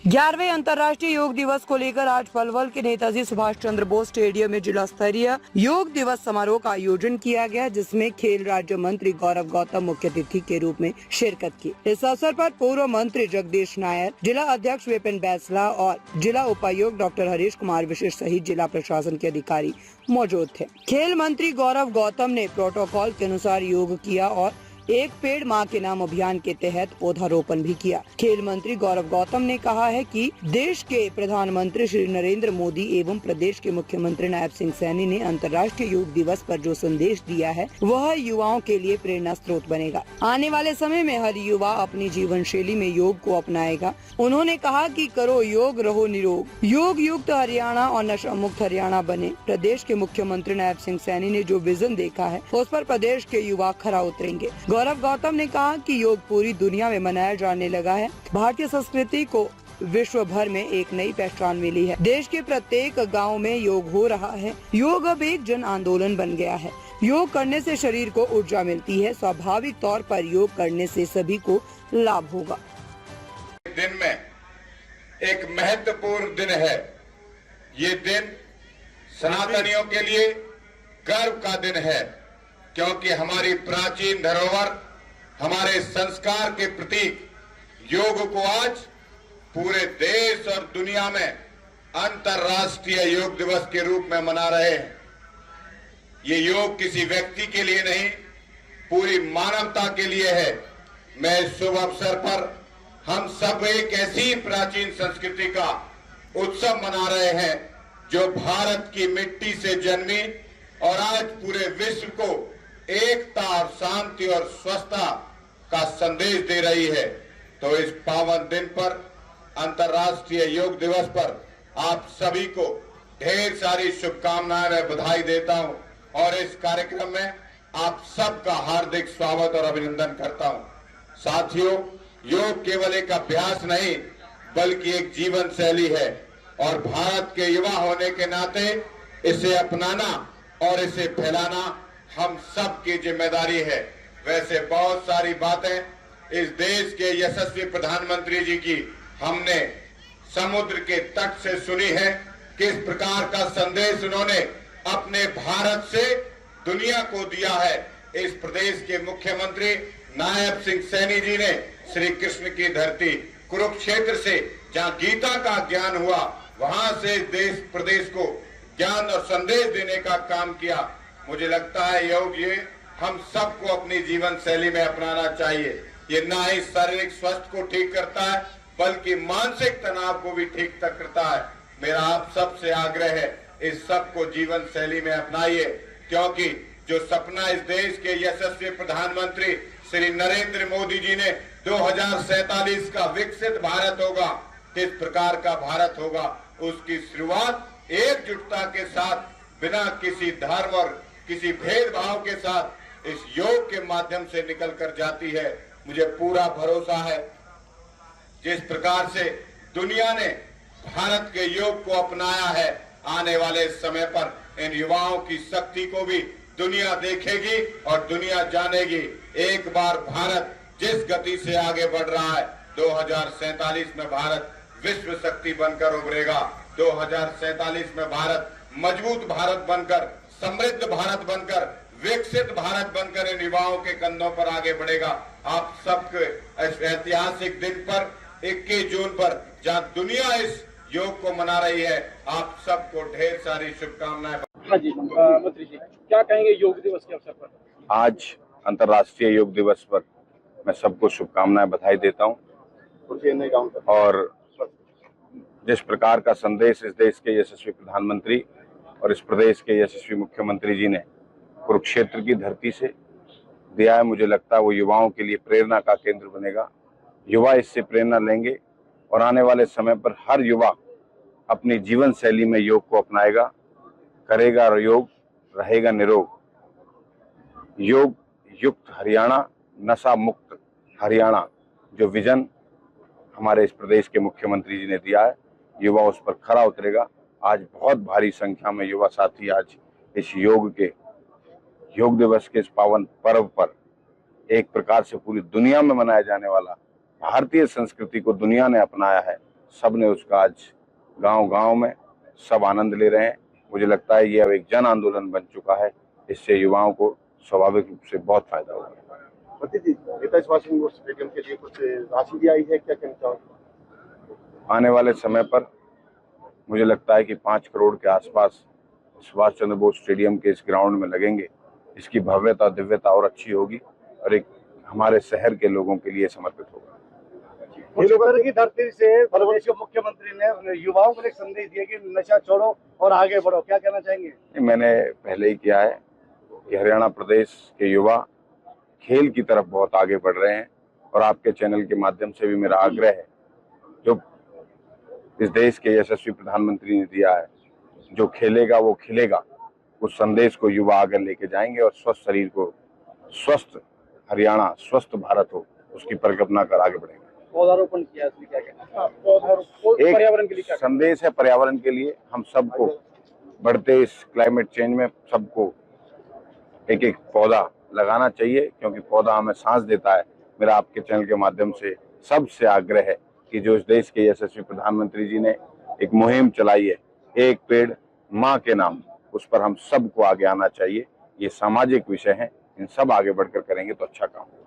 11वें अंतर्राष्ट्रीय योग दिवस को लेकर आज पलवल के नेताजी सुभाष चंद्र बोस स्टेडियम में जिला स्तरीय योग दिवस समारोह का आयोजन किया गया, जिसमें खेल राज्य मंत्री गौरव गौतम मुख्य अतिथि के रूप में शिरकत की। इस अवसर पर पूर्व मंत्री जगदीश नायर, जिला अध्यक्ष विपिन बैसला और जिला उपायुक्त डॉक्टर हरीश कुमार विशिष्ट सहित जिला प्रशासन के अधिकारी मौजूद थे। खेल मंत्री गौरव गौतम ने प्रोटोकॉल के अनुसार योग किया और एक पेड़ माँ के नाम अभियान के तहत पौधारोपण भी किया। खेल मंत्री गौरव गौतम ने कहा है कि देश के प्रधानमंत्री श्री नरेंद्र मोदी एवं प्रदेश के मुख्यमंत्री नायब सिंह सैनी ने अंतर्राष्ट्रीय योग दिवस पर जो संदेश दिया है वह युवाओं के लिए प्रेरणा स्रोत बनेगा। आने वाले समय में हर युवा अपनी जीवन शैली में योग को अपनाएगा। उन्होंने कहा कि करो योग, रहो निरोग, योग युक्त हरियाणा और नशा मुक्त हरियाणा बने। प्रदेश के मुख्यमंत्री नायब सिंह सैनी ने जो विजन देखा है उस पर प्रदेश के युवा खरा उतरेंगे। गौरव गौतम ने कहा कि योग पूरी दुनिया में मनाया जाने लगा है। भारतीय संस्कृति को विश्व भर में एक नई पहचान मिली है। देश के प्रत्येक गांव में योग हो रहा है। योग अब एक जन आंदोलन बन गया है। योग करने से शरीर को ऊर्जा मिलती है। स्वाभाविक तौर पर योग करने से सभी को लाभ होगा। दिन में एक महत्वपूर्ण दिन है। ये दिन सनातनियों के लिए गर्व का दिन है, क्योंकि हमारी प्राचीन धरोहर, हमारे संस्कार के प्रतीक योग को आज पूरे देश और दुनिया में अंतर्राष्ट्रीय योग दिवस के रूप में मना रहे हैं। ये योग किसी व्यक्ति के लिए नहीं, पूरी मानवता के लिए है। मैं इस शुभ अवसर पर हम सब एक ऐसी प्राचीन संस्कृति का उत्सव मना रहे हैं जो भारत की मिट्टी से जन्मी और आज पूरे विश्व को एकता और शांति और स्वच्छता का संदेश दे रही है। तो इस पावन दिन पर, अंतर्राष्ट्रीय योग दिवस पर आप सभी को ढेर सारी शुभकामनाएं, मैं बधाई देता हूं और इस कार्यक्रम में आप सबका हार्दिक स्वागत और अभिनंदन करता हूं। साथियों, योग केवल एक अभ्यास नहीं बल्कि एक जीवन शैली है और भारत के युवा होने के नाते इसे अपनाना और इसे फैलाना हम सब की जिम्मेदारी है। वैसे बहुत सारी बातें इस देश के यशस्वी प्रधानमंत्री जी की हमने समुद्र के तट से सुनी है। किस प्रकार का संदेश उन्होंने अपने भारत से दुनिया को दिया है। इस प्रदेश के मुख्यमंत्री नायब सिंह सैनी जी ने श्री कृष्ण की धरती कुरुक्षेत्र से, जहां गीता का ज्ञान हुआ, वहां से देश प्रदेश को ज्ञान और संदेश देने का काम किया। मुझे लगता है योग ये हम सबको अपनी जीवन शैली में अपनाना चाहिए। ये ना ही शारीरिक स्वास्थ्य को ठीक करता है बल्कि मानसिक तनाव को भी ठीक तक करता है। मेरा आप सबसे आग्रह है, इस सब को जीवन शैली में अपनाइए, क्योंकि जो सपना इस देश के यशस्वी प्रधानमंत्री श्री नरेंद्र मोदी जी ने 2047 का विकसित भारत होगा, किस प्रकार का भारत होगा, उसकी शुरुआत एकजुटता के साथ, बिना किसी धर्म और किसी भेदभाव के साथ इस योग के माध्यम से निकल कर जाती है। मुझे पूरा भरोसा है जिस प्रकार से दुनिया ने भारत के योग को अपनाया है, आने वाले समय पर इन युवाओं की शक्ति को भी दुनिया देखेगी और दुनिया जानेगी। एक बार भारत जिस गति से आगे बढ़ रहा है, 2047 में भारत विश्व शक्ति बनकर उभरेगा। 2047 में भारत मजबूत भारत बनकर, समृद्ध भारत बनकर, विकसित भारत बनकर इन युवाओं के कंधों पर आगे बढ़ेगा। आप सबके इस ऐतिहासिक दिन पर 21 जून पर, जहां दुनिया इस योग को मना रही है, आप सबको ढेर सारी शुभकामनाएं। हाँ जी, मंत्री जी क्या कहेंगे योग दिवस के अवसर पर? आज अंतर्राष्ट्रीय योग दिवस पर मैं सबको शुभकामनाएं, बधाई देता हूं। और जिस प्रकार का संदेश इस देश के यशस्वी प्रधानमंत्री और इस प्रदेश के यशस्वी मुख्यमंत्री जी ने कुरुक्षेत्र की धरती से दिया है, मुझे लगता है वो युवाओं के लिए प्रेरणा का केंद्र बनेगा। युवा इससे प्रेरणा लेंगे और आने वाले समय पर हर युवा अपनी जीवन शैली में योग को अपनाएगा, करेगा और योग, रहेगा निरोग। योग युक्त हरियाणा, नशा मुक्त हरियाणा, जो विजन हमारे इस प्रदेश के मुख्यमंत्री जी ने दिया है, युवा उस पर खरा उतरेगा। आज बहुत भारी संख्या में युवा साथी आज इस योग दिवस के इस पावन पर्व पर, एक प्रकार से पूरी दुनिया में मनाया जाने वाला भारतीय संस्कृति को दुनिया ने अपनाया है, सब ने उसका आज गांव-गांव में सब आनंद ले रहे हैं। मुझे लगता है ये अब एक जन आंदोलन बन चुका है। इससे युवाओं को स्वाभाविक रूप से बहुत फायदा होगा। जी, नेताजी सुभाष चंद्र बोस स्टेडियम के लिए कुछ राशि भी आई है, क्या कहना चाहोगे? आने वाले समय पर मुझे लगता है कि 5 करोड़ के आसपास सुभाष चंद्र बोस स्टेडियम के इस ग्राउंड में लगेंगे। इसकी भव्यता दिव्यता और अच्छी होगी और एक हमारे शहर के लोगों के लिए समर्पित होगा। खेलों की धरती से प्रदेश के मुख्यमंत्री ने युवाओं को एक संदेश दिया कि नशा छोड़ो और आगे बढ़ो, क्या कहना चाहेंगे? मैंने पहले ही किया है कि हरियाणा प्रदेश के युवा खेल की तरफ बहुत आगे बढ़ रहे हैं और आपके चैनल के माध्यम से भी मेरा आग्रह है, जो इस देश के यशस्वी प्रधानमंत्री ने दिया है, जो खेलेगा वो खिलेगा, उस संदेश को युवा आगे लेके जाएंगे और स्वस्थ शरीर को, स्वस्थ हरियाणा, स्वस्थ भारत हो, उसकी परिकल्पना कर आगे बढ़ेंगे। पौधारोपण किया, इसलिए क्या कहना? एक पर्यावरण के लिए क्या संदेश है पर्यावरण के लिए। हम सबको बढ़ते इस क्लाइमेट चेंज में सबको एक एक पौधा लगाना चाहिए, क्योंकि पौधा हमें सांस देता है। मेरा आपके चैनल के माध्यम से सबसे आग्रह है कि जो इस देश के यशस्वी प्रधानमंत्री जी ने एक मुहिम चलाई है, एक पेड़ माँ के नाम, उस पर हम सबको आगे आना चाहिए। ये सामाजिक विषय है, इन सब आगे बढ़कर करेंगे तो अच्छा काम होगा।